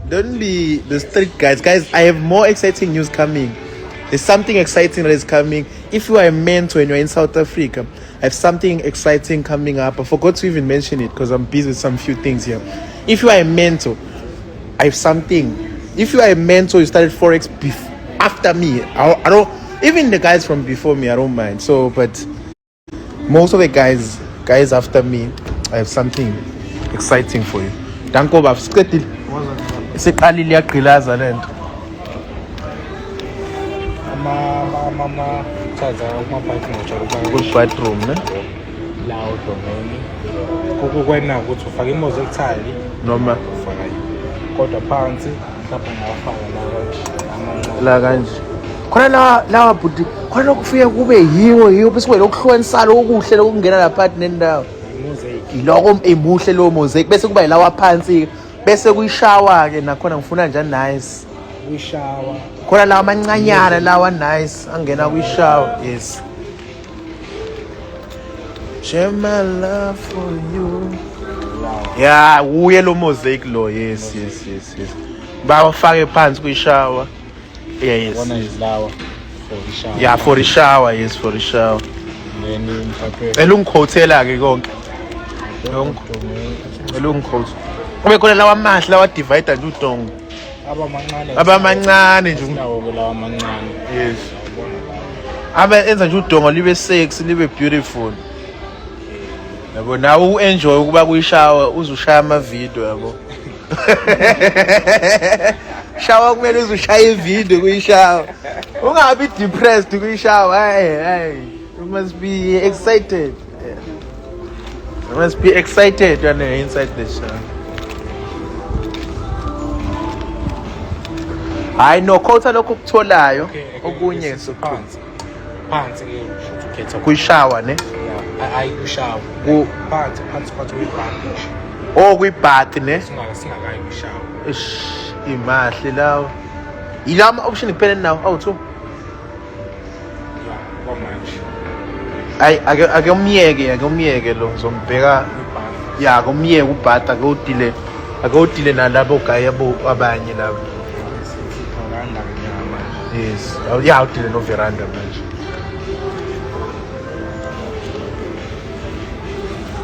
don't be the strict guys. Guys, I have more exciting news coming. There's something exciting that is coming. If you are a mentor and you're in South Africa, I have something exciting coming up. I forgot to even mention it because I'm busy with some few things here. If you are a mentor, I have something. If you are a mentor, you started Forex after me. I don't, even the guys from before me, I don't mind. So, but most of the guys after me, I have something exciting for you. Danko bafsketi. Iseqali liyagqilaza lento. Mama chaza uma-bathroom Good bathroom, ne? la udongeni kukwena ukuthi ufake imozo ekuthali Noma ufaka kodwa phansi mhlawumbe ngawafaka la kanje. Khona lawa bhuti, khona kufike kube yiwo bese kube lokuhlukanisa okuhle lokungena lapha nendawo. Iloko emuhle lo mosaic bese kuba yilawa phansi bese kuyishawa ke nakhona ngifuna nje nice. Kuyishawa. Khona lawa amancanyana lawa nice angena kuyishawa. Yes. Share my love for you. Yeah, uye lo mosaic lo. Yes. Bawafake phansi kuyishawa. Yes. One is lawa for the shower. Yeah, for the shower. Yes, for the shower. Then Elungikhotela ke konke. Elungikhotha. Kube khona lawa amahle lawa divider nje udongo. Abamancane nje unawo lawa amancane. Yes. Aba enza nje udongo libe sexy, libe beautiful. Yabo nawe uenjoy ukuba kuyishawa uzushaya ama video yabo. Shower kumele uzushaya ivideo kuyishawa. Ungabi depressed kuyishawa. Hey. You must be excited. You must be excited when you're inside the shower. I know khotha lokho kutholayo okunye phansi ke ukhetha kuyishawa ne ayi kushawa phansi kuyibhathi kuyibhathi ne singakayi kushawa imahle lawo ilama option kuphela nawo awutho akumyeke lo zombheka ya kumyeke ubhata akodile nalabo gayabo abanye labo. Yes. Yeah, out in no veranda, man.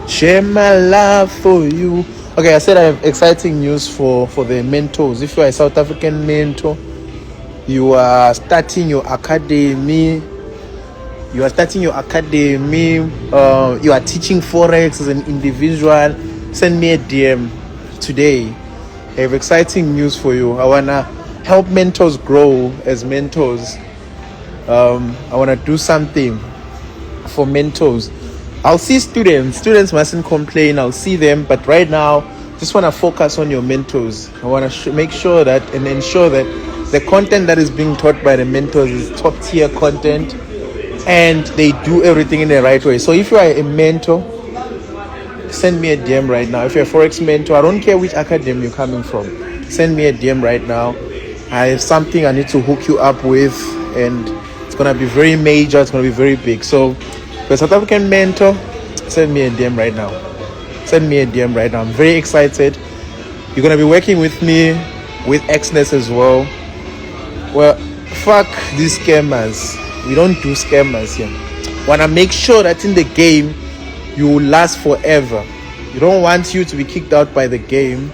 Share my love for you. Okay, I said I have exciting news for the mentors. If you are a South African mentor, you are starting your academy. You are teaching Forex as an individual. Send me a DM today. I have exciting news for you. I wanna help mentors grow as mentors. I want to do something for mentors. I'll see students mustn't complain. I'll see them, but right now just want to focus on your mentors. I want to make sure that and ensure that the content that is being taught by the mentors is top tier content and they do everything in the right way. So if you are a mentor, send me a DM right now. If you're a Forex mentor, I don't care which academy you're coming from, send me a DM right now. I have something I need to hook you up with, and it's gonna be very major. It's gonna be very big. So, for a South African mentor, send me a DM right now. I'm very excited. You're gonna be working with me, with Xness as well. Well, fuck these scammers. We don't do scammers here. Wanna make sure that in the game you will last forever. We don't want you to be kicked out by the game.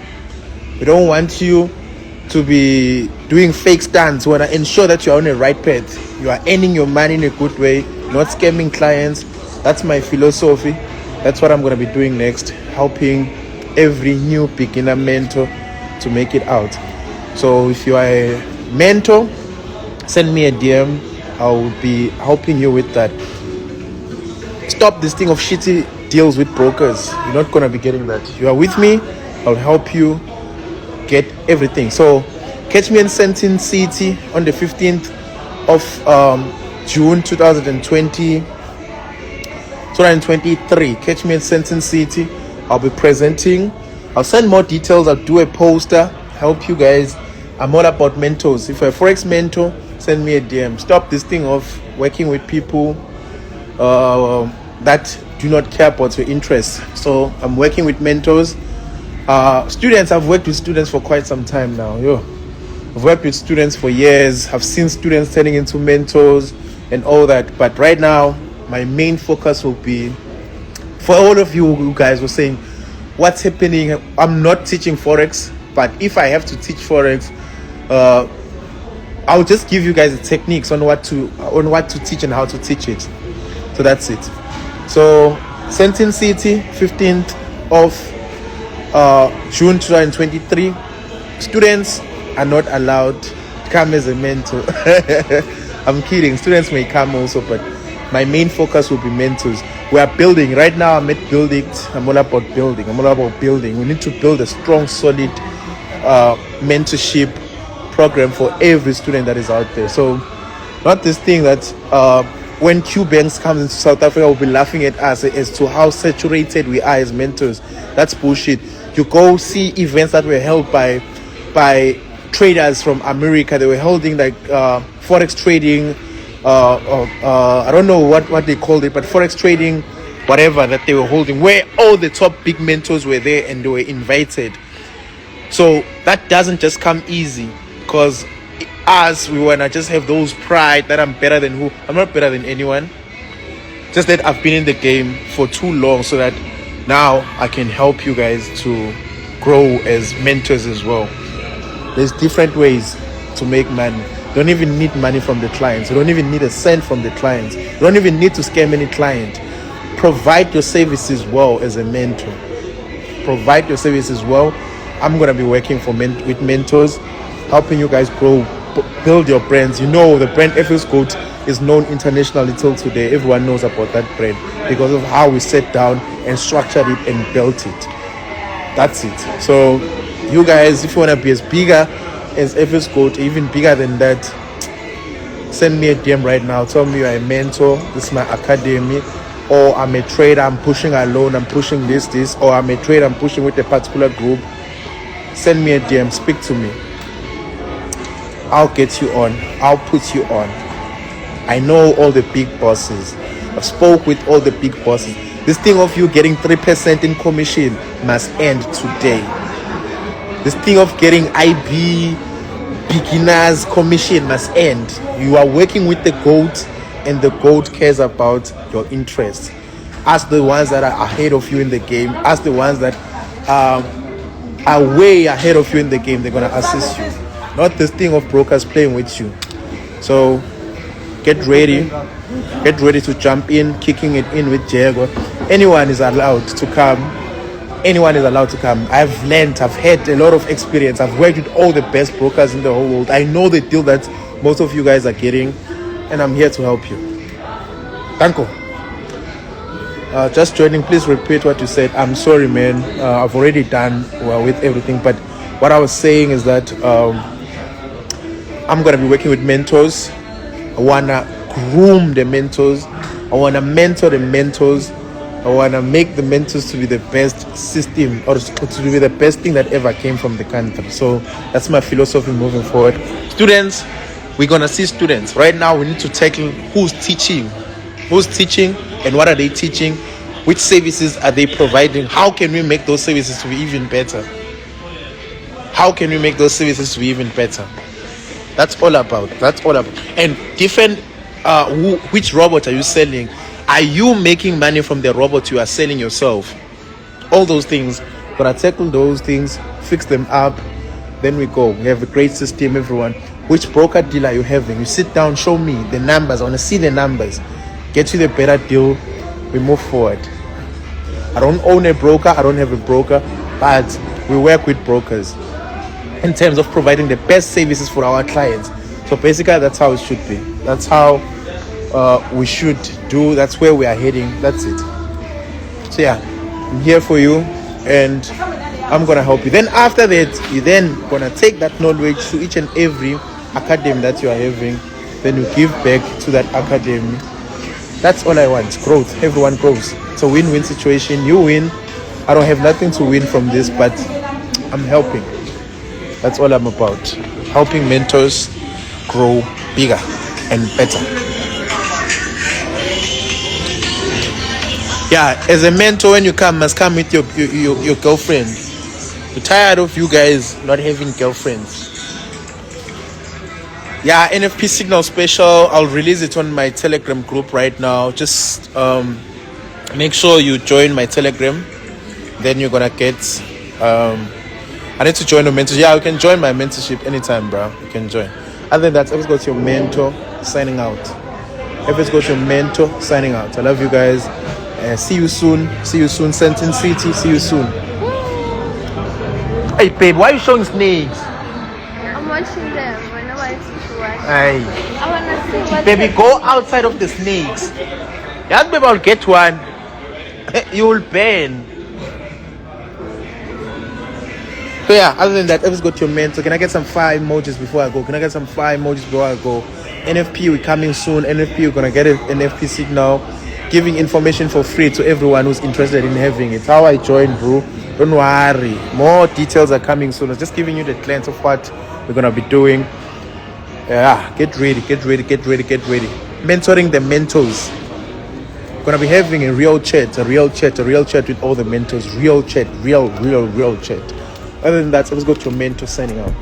We don't want you to be doing fake stunts. We want to ensure that you are on the right path. You are earning your money in a good way, not scamming clients. That's my philosophy. That's what I'm going to be doing next, helping every new beginner mentor to make it out. So if you are a mentor, send me a DM. I will be helping you with that. Stop this thing of shitty deals with brokers. You're not going to be getting that. You are with me. I'll help you get everything. So catch me in Sentin City on the 15th of June 2023. Catch me in Sentin City. I'll be presenting. I'll send more details. I'll do a poster, help you guys. I'm all about mentors. If you're a Forex mentor, send me a DM. Stop this thing of working with people that do not care about your interests. So I'm working with mentors Students, I've worked with students for quite some time now. I've worked with students for years. I've seen students turning into mentors and all that. But right now, my main focus will be for all of you guys who are saying, what's happening? I'm not teaching Forex, but if I have to teach Forex, I'll just give you guys the techniques on what to teach and how to teach it. So that's it. So Sentin City, 15th of June 2023. Students are not allowed to come as a mentor. I'm kidding. Students may come also, but my main focus will be mentors. We are building right now. I'm at building. I'm all about building. We need to build a strong, solid mentorship program for every student that is out there. So not this thing that when QBanks comes into South Africa will be laughing at us as to how saturated we are as mentors. That's bullshit. You go see events that were held by traders from America. They were holding like Forex trading, I don't know what they called it, but Forex trading, whatever that they were holding, where all the top big mentors were there and they were invited. So that doesn't just come easy, because us, we want to just have those pride that I'm better than who. I'm not better than anyone. Just that I've been in the game for too long so that now I can help you guys to grow as mentors as well. There's different ways to make money. You don't even need money from the clients. You don't even need a cent from the clients. You don't even need to scam any client. Provide your services well as a mentor. Provide your services well. I'm going to be working with mentors, helping you guys grow, build your brands. You know, the brand FX Goat is known internationally till today. Everyone knows about that brand because of how we sat down and structured it and built it. That's it. So you guys, if you want to be as bigger as FX Goat, even bigger than that, send me a DM right now. Tell me you're a mentor, this is my academy, or I'm a trader, I'm pushing alone, I'm pushing this, or I'm a trader, I'm pushing with a particular group. Send me a DM, speak to me. I'll get you on. I'll put you on. I know all the big bosses. I've spoke with all the big bosses. This thing of you getting 3% in commission must end today. This thing of getting IB beginners commission must end. You are working with the GOAT, and the GOAT cares about your interests. Ask the ones that are ahead of you in the game. Ask the ones that are way ahead of you in the game. They're going to assist you. Not this thing of brokers playing with you. So get ready to jump in, kicking it in with Jaguar. Anyone is allowed to come. I've had a lot of experience. I've worked with all the best brokers in the whole world. I know the deal that most of you guys are getting, and I'm here to help you. Thank you. Just joining, please repeat what you said. I'm sorry, man. I've already done well with everything, but what I was saying is that I'm going to be working with mentors. I want to groom the mentors. I want to mentor the mentors. I want to make the mentors to be the best system, or to be the best thing that ever came from the country. So that's my philosophy moving forward. Students, we're going to see students. Right now, we need to tackle who's teaching, and what are they teaching, which services are they providing, how can we make those services to be even better. That's all about. And different, which robot are you selling? Are you making money from the robot you are selling yourself? All those things. But I tackle those things, fix them up, then we go. We have a great system, everyone. Which broker deal are you having? You sit down, show me the numbers. I want to see the numbers. Get you the better deal. We move forward. I don't own a broker. I don't have a broker. But we work with brokers in terms of providing the best services for our clients. So basically, that's how it should be. That's how we should do. That's where we are heading. That's it. So yeah, I'm here for you, and I'm gonna help you. Then after that, you then gonna take that knowledge to each and every academy that you are having. Then you give back to that academy. That's all I want. Growth. Everyone grows. It's a win-win situation. You win. I don't have nothing to win from this, but I'm helping. That's all I'm about. Helping mentors grow bigger and better. Yeah, as a mentor, when you come, must come with your girlfriend. We're tired of you guys not having girlfriends. Yeah, NFP Signal special. I'll release it on my Telegram group right now. Just make sure you join my Telegram. Then you're gonna get. I need to join the mentorship. Yeah, you can join my mentorship anytime, bro. You can join. Other than that, let's go to your mentor. Signing out. Let's go to your mentor. Signing out. I love you guys. See you soon. See you soon. Sentin City. See you soon. Hey, babe, why are you showing snakes? I'm watching them. I know what it's to watch. Hey. I wanna see what. Baby, go outside of the snakes. Yeah, baby, I'll get one. You will burn. So yeah, other than that, let's go to your mentor. Can I get some 5 emojis before I go? Can I get some 5 emojis before I go? NFP, we're coming soon. NFP, we're gonna get an NFP signal, giving information for free to everyone who's interested in having it. How I joined, bro. Don't worry. More details are coming soon. I'm just giving you the glance of what we're gonna be doing. Yeah, get ready. Mentoring the mentors. Gonna be having a real chat with all the mentors. Real chat. Other than that, let's go to your mentor signing out.